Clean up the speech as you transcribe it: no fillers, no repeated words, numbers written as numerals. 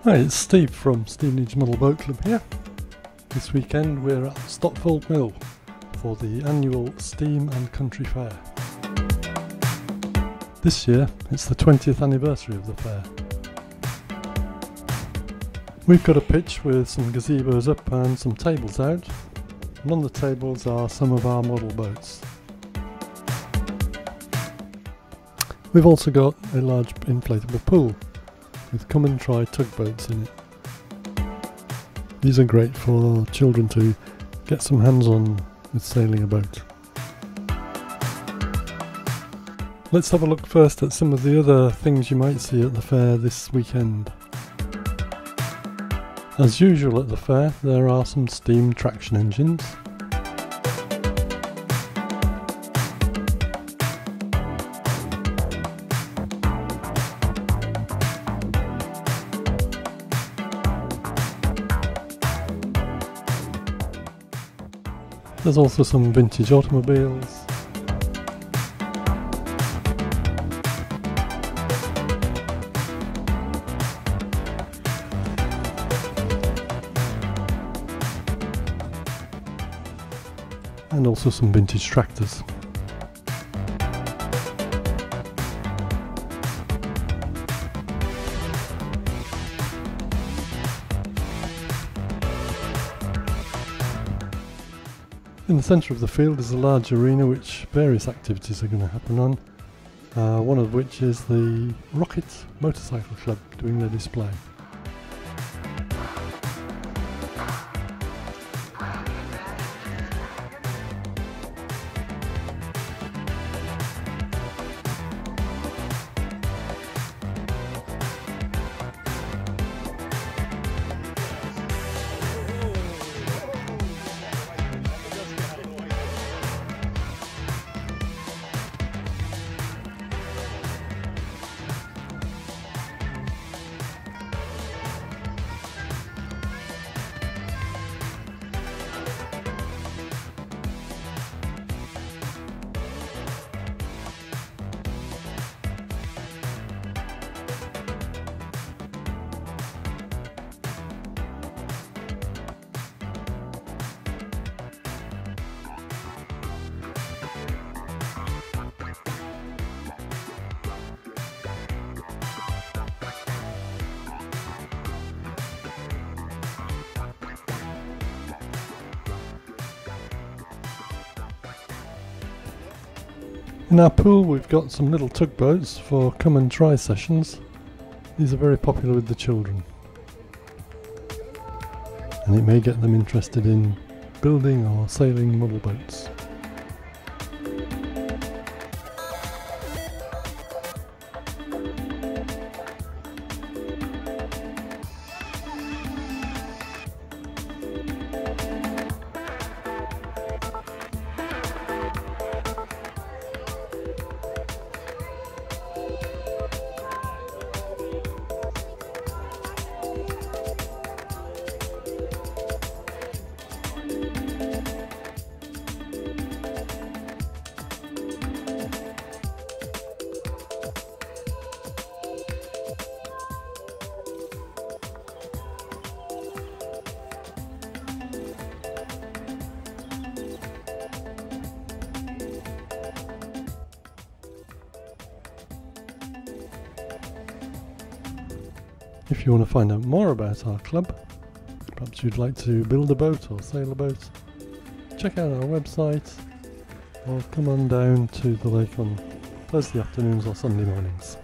Hi, it's Steve from Stevenage Model Boat Club here. This weekend we're at Stotfold Mill for the annual Steam and Country Fair. This year it's the 20th anniversary of the fair. We've got a pitch with some gazebos up and some tables out, and on the tables are some of our model boats. We've also got a large inflatable pool with come and try tugboats in it. These are great for children to get some hands on with sailing a boat. Let's have a look first at some of the other things you might see at the fair this weekend. As usual at the fair, there are some steam traction engines. There's also some vintage automobiles. And also some vintage tractors. In the centre of the field is a large arena which various activities are going to happen on, one of which is the Rocket Motorcycle Club doing their display. In our pool we've got some little tugboats for come and try sessions. These are very popular with the children, and it may get them interested in building or sailing model boats. If you want to find out more about our club, perhaps you'd like to build a boat or sail a boat, check out our website or come on down to the lake on Thursday afternoons or Sunday mornings.